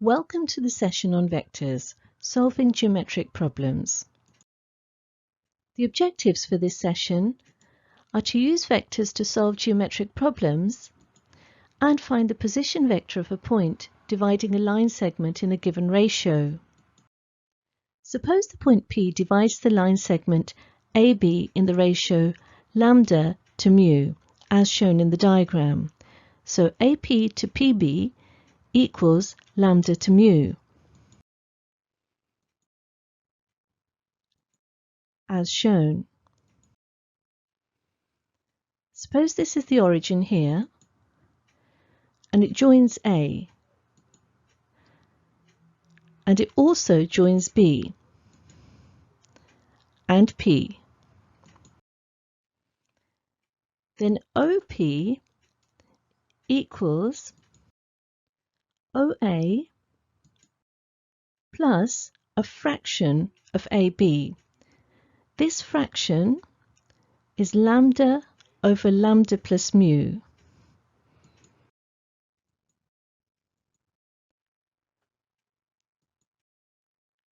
Welcome to the session on vectors, solving geometric problems. The objectives for this session are to use vectors to solve geometric problems and find the position vector of a point dividing a line segment in a given ratio. Suppose the point P divides the line segment AB in the ratio lambda to mu, as shown in the diagram. So AP to PB equals lambda to mu, as shown. Suppose this is the origin here, and it joins A, and it also joins B and P. Then OP equals OA plus a fraction of AB. This fraction is lambda over lambda plus mu.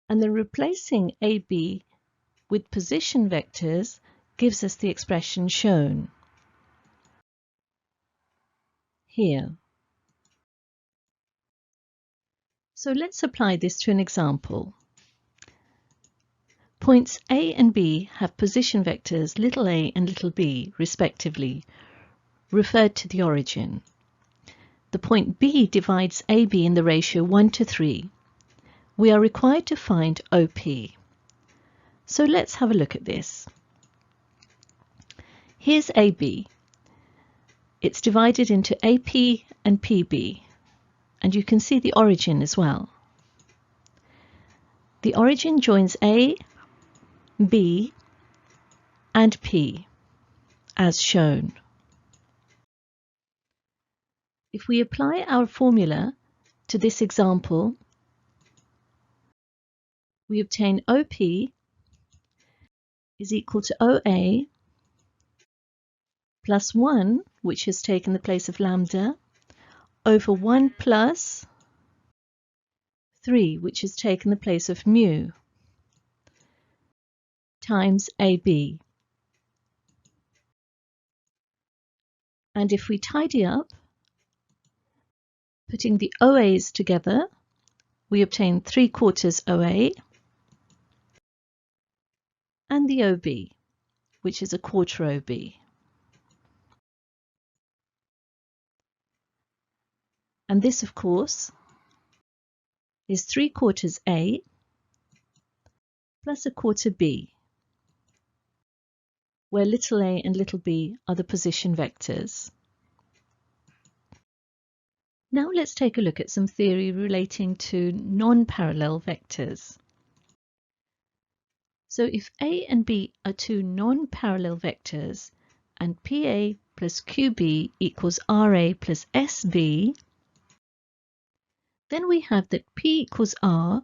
And then replacing AB with position vectors gives us the expression shown here. So let's apply this to an example. Points A and B have position vectors little a and little b, respectively, referred to the origin. The point B divides AB in the ratio 1 to 3. We are required to find OP. So let's have a look at this. Here's AB. It's divided into AP and PB, and you can see the origin as well. The origin joins A, B, and P, as shown. If we apply our formula to this example, we obtain OP is equal to OA plus 1, which has taken the place of lambda, over 1 plus 3, which has taken the place of mu, times AB. And if we tidy up, putting the OA's together, we obtain 3/4 OA and the OB, which is 1/4 OB. And this, of course, is 3/4 A plus 1/4 B, where little a and little b are the position vectors. Now let's take a look at some theory relating to non-parallel vectors. So if A and B are two non-parallel vectors and pa plus qb equals ra plus sb, then we have that P equals R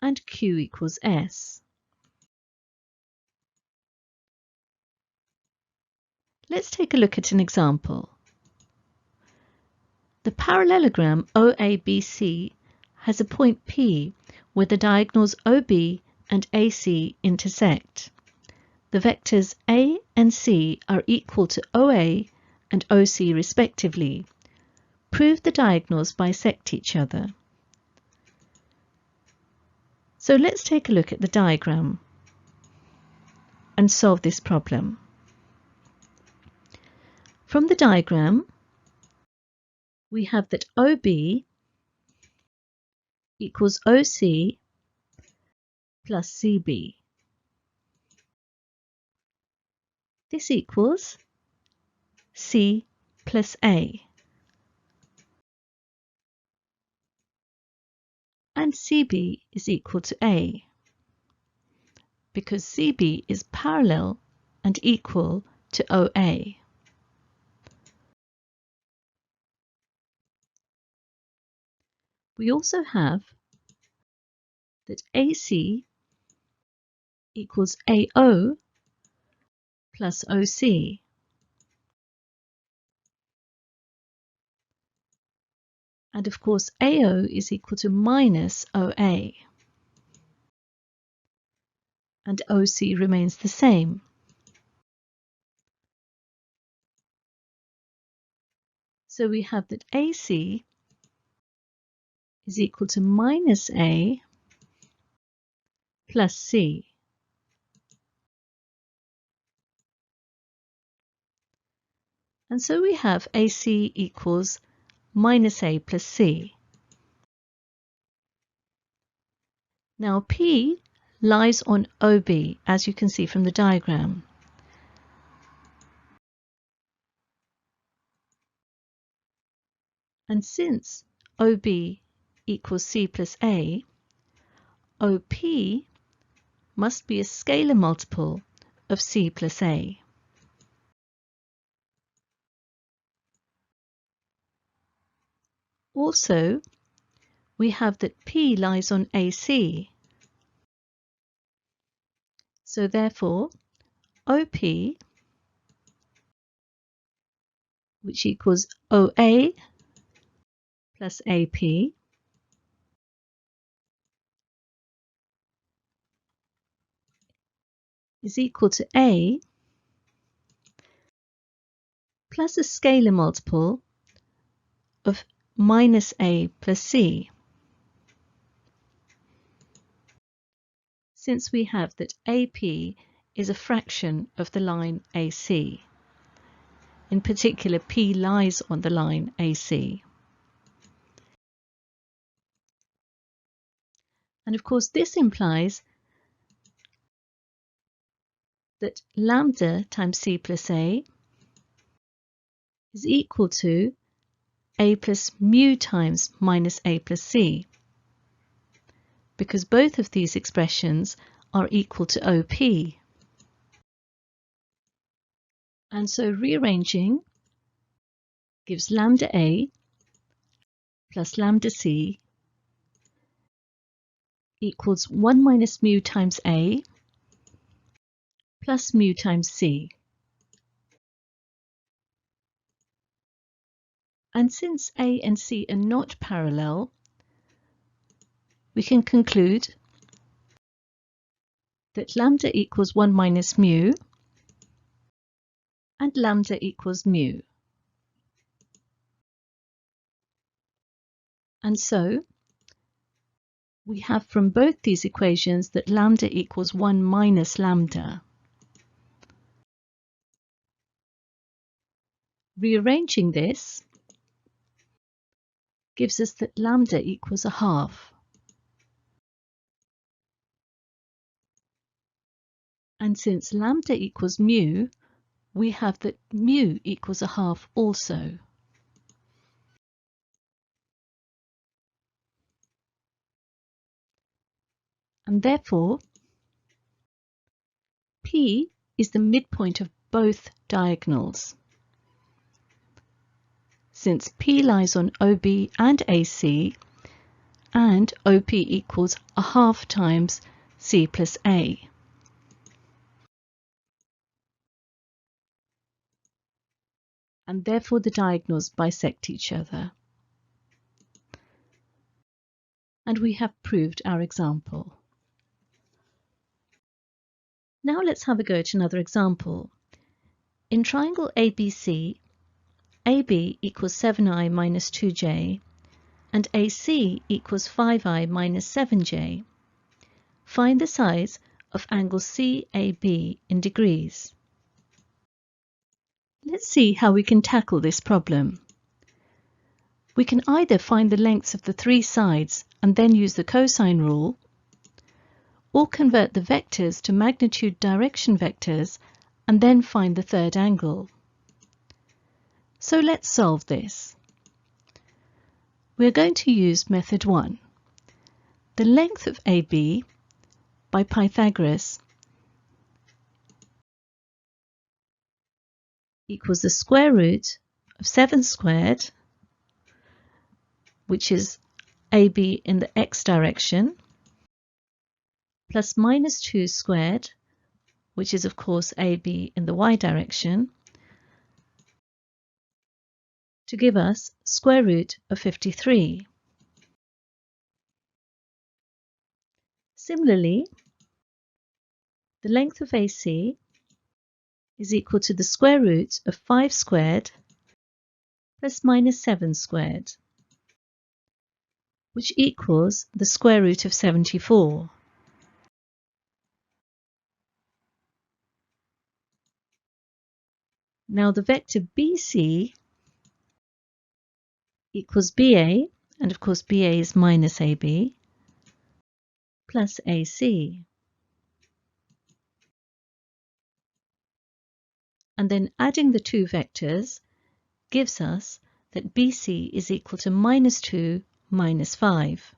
and Q equals S. Let's take a look at an example. The parallelogram OABC has a point P where the diagonals OB and AC intersect. The vectors A and C are equal to OA and OC respectively. Prove the diagonals bisect each other. So let's take a look at the diagram and solve this problem. From the diagram, we have that OB equals OC plus CB. This equals C plus A. And CB is equal to A, because CB is parallel and equal to OA. We also have that AC equals AO plus OC. And of course, AO is equal to minus OA. And OC remains the same. So we have that AC is equal to minus A plus C. And so we have AC equals minus A plus C. Now P lies on OB, as you can see from the diagram. And since OB equals C plus A, OP must be a scalar multiple of C plus A. Also, we have that P lies on AC. So therefore, OP, which equals OA plus AP, is equal to A plus a scalar multiple of minus A plus C. Since we have that AP is a fraction of the line AC. In particular, P lies on the line AC. And of course, this implies that lambda times C plus A is equal to A plus mu times minus A plus C, because both of these expressions are equal to OP. And so rearranging gives lambda A plus lambda C equals 1 minus mu times A plus mu times C. And since A and C are not parallel, we can conclude that lambda equals 1 minus mu and lambda equals mu. And so we have from both these equations that lambda equals 1 minus lambda. Rearranging this gives us that lambda equals a half. And since lambda equals mu, we have that mu equals a half also. And therefore, P is the midpoint of both diagonals. Since P lies on OB and AC, and OP equals a half times C plus A. And therefore the diagonals bisect each other. And we have proved our example. Now let's have a go at another example. In triangle ABC, AB equals 7i minus 2j and AC equals 5i minus 7j. Find the size of angle CAB in degrees. Let's see how we can tackle this problem. We can either find the lengths of the three sides and then use the cosine rule, or convert the vectors to magnitude direction vectors and then find the third angle. So let's solve this. We're going to use method 1. The length of AB by Pythagoras equals the square root of 7 squared, which is AB in the x direction, plus minus 2 squared, which is of course AB in the y direction, to give us square root of 53. Similarly, the length of AC is equal to the square root of 5 squared plus minus 7 squared, which equals the square root of 74. Now the vector BC equals BA, and of course BA is minus AB, plus AC. And then adding the two vectors gives us that BC is equal to minus 2 minus 5.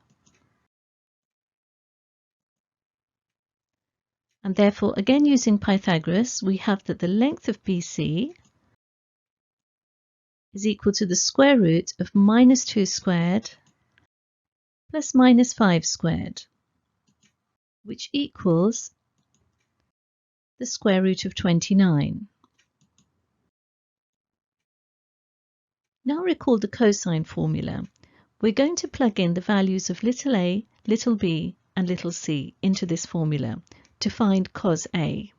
And therefore, again using Pythagoras, we have that the length of BC is equal to the square root of minus 2 squared plus minus 5 squared, which equals the square root of 29. Now recall the cosine formula. We're going to plug in the values of little a, little b, and little c into this formula to find cos A.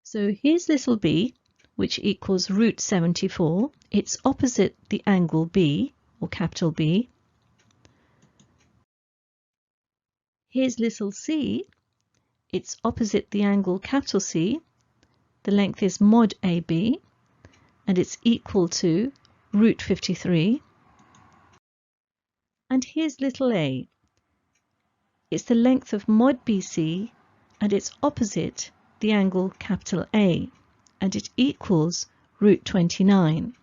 So here's little b, which equals root 74. It's opposite the angle B, or capital B. Here's little c. It's opposite the angle capital C. The length is mod AB, and it's equal to root 53. And here's little a. It's the length of mod BC, and it's opposite the angle capital A, and it equals root 29.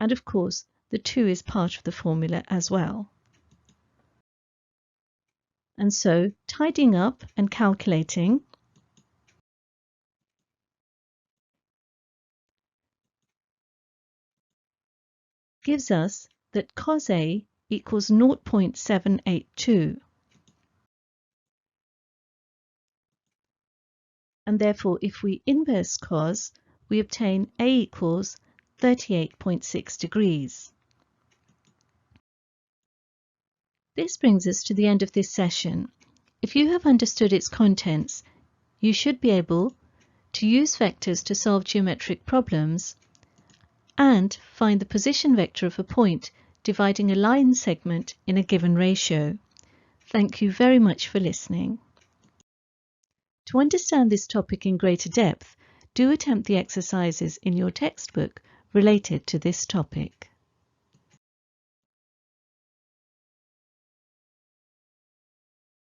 And of course, the 2 is part of the formula as well. And so, tidying up and calculating, gives us that cos A equals 0.782. And therefore, if we inverse cos, we obtain A equals 38.6 degrees. This brings us to the end of this session. If you have understood its contents, you should be able to use vectors to solve geometric problems and find the position vector of a point dividing a line segment in a given ratio. Thank you very much for listening. To understand this topic in greater depth, do attempt the exercises in your textbook related to this topic.